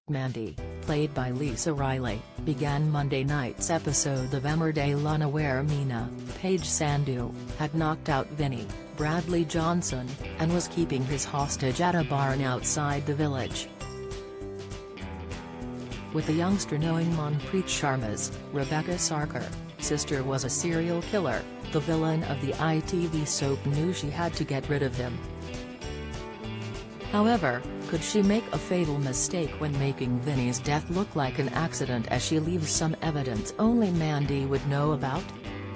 Mandy, played by Lisa Riley, began Monday night's episode of Emmerdale unaware Meena, Paige Sandhu, had knocked out Vinny, Bradley Johnson, and was keeping his hostage at a barn outside the village. With the youngster knowing Manpreet Sharma's, Rebecca Sarkar, sister was a serial killer, the villain of the ITV soap knew she had to get rid of him. However, could she make a fatal mistake when making Vinny's death look like an accident as she leaves some evidence only Mandy would know about?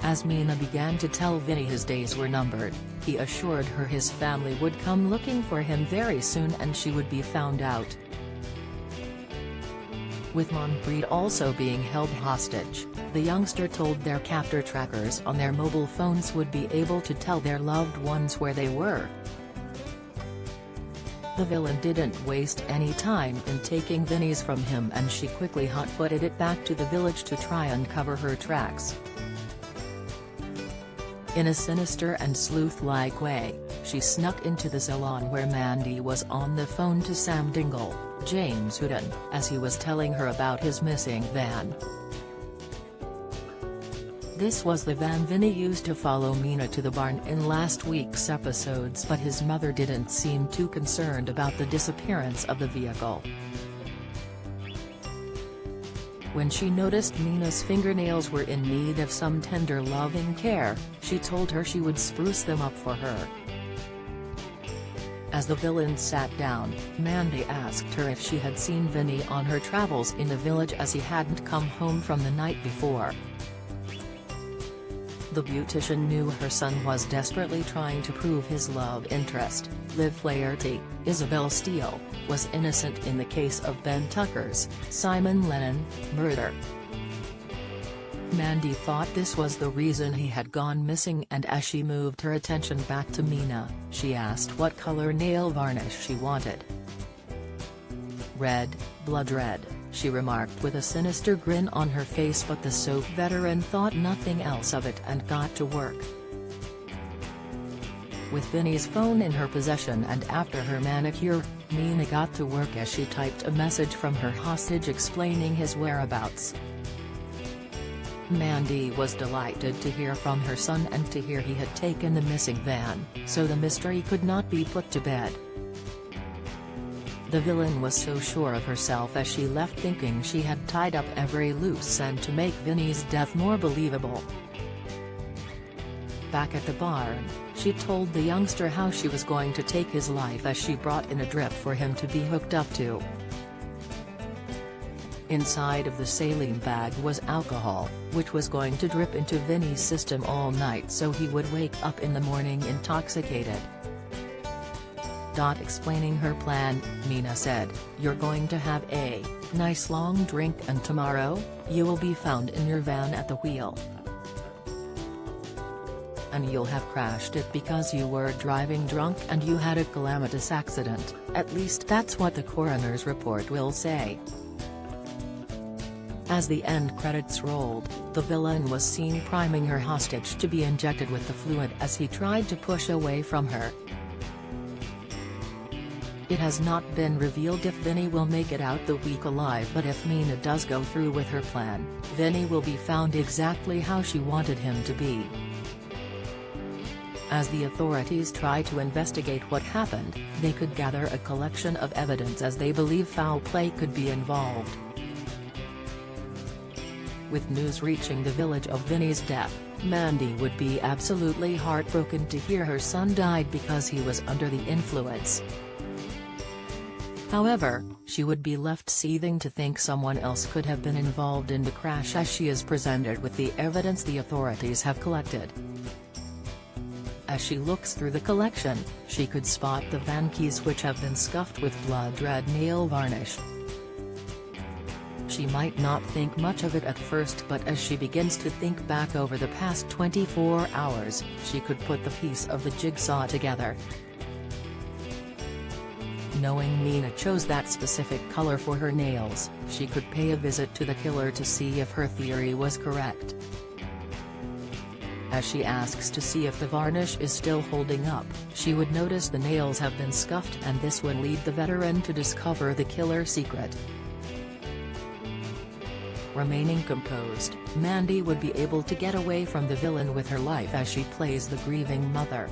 As Meena began to tell Vinny his days were numbered, he assured her his family would come looking for him very soon and she would be found out. With Manpreet also being held hostage, the youngster told their captor trackers on their mobile phones would be able to tell their loved ones where they were. The villain didn't waste any time in taking Vinny's from him and she quickly hot-footed it back to the village to try and cover her tracks. In a sinister and sleuth-like way, she snuck into the salon where Mandy was on the phone to Sam Dingle, James Hooden, as he was telling her about his missing van. This was the van Vinny used to follow Meena to the barn in last week's episodes, but his mother didn't seem too concerned about the disappearance of the vehicle. When she noticed Meena's fingernails were in need of some tender loving care, she told her she would spruce them up for her. As the villain sat down, Mandy asked her if she had seen Vinny on her travels in the village as he hadn't come home from the night before. The beautician knew her son was desperately trying to prove his love interest, Liv Flaherty, Isabel Steele, was innocent in the case of Ben Tucker's, Simon Lennon, murder. Mandy thought this was the reason he had gone missing, and as she moved her attention back to Meena, she asked what color nail varnish she wanted. "Red, blood red," she remarked with a sinister grin on her face, but the soap veteran thought nothing else of it and got to work. With Vinny's phone in her possession and after her manicure, Meena got to work as she typed a message from her hostage explaining his whereabouts. Mandy was delighted to hear from her son and to hear he had taken the missing van, so the mystery could not be put to bed. The villain was so sure of herself as she left, thinking she had tied up every loose end to make Vinny's death more believable. Back at the barn, she told the youngster how she was going to take his life as she brought in a drip for him to be hooked up to. Inside of the saline bag was alcohol, which was going to drip into Vinny's system all night so he would wake up in the morning intoxicated. Explaining her plan, Meena said, "You're going to have a nice long drink and tomorrow, you will be found in your van at the wheel. And you'll have crashed it because you were driving drunk and you had a calamitous accident, at least that's what the coroner's report will say." As the end credits rolled, the villain was seen priming her hostage to be injected with the fluid as he tried to push away from her. It has not been revealed if Vinny will make it out the week alive, but if Meena does go through with her plan, Vinny will be found exactly how she wanted him to be. As the authorities try to investigate what happened, they could gather a collection of evidence as they believe foul play could be involved. With news reaching the village of Vinny's death, Mandy would be absolutely heartbroken to hear her son died because he was under the influence. However, she would be left seething to think someone else could have been involved in the crash as she is presented with the evidence the authorities have collected. As she looks through the collection, she could spot the van keys which have been scuffed with blood red nail varnish. She might not think much of it at first, but as she begins to think back over the past 24 hours, she could put the piece of the jigsaw together. Knowing Meena chose that specific color for her nails, she could pay a visit to the killer to see if her theory was correct. As she asks to see if the varnish is still holding up, she would notice the nails have been scuffed, and this would lead the veteran to discover the killer's secret. Remaining composed, Mandy would be able to get away from the villain with her life as she plays the grieving mother.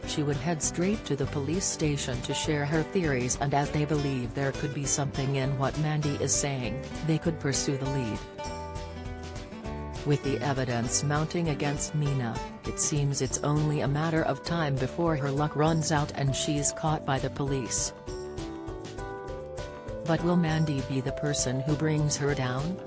She would head straight to the police station to share her theories, and as they believe there could be something in what Mandy is saying, they could pursue the lead. With the evidence mounting against Meena, it seems it's only a matter of time before her luck runs out and she's caught by the police. But will Mandy be the person who brings her down?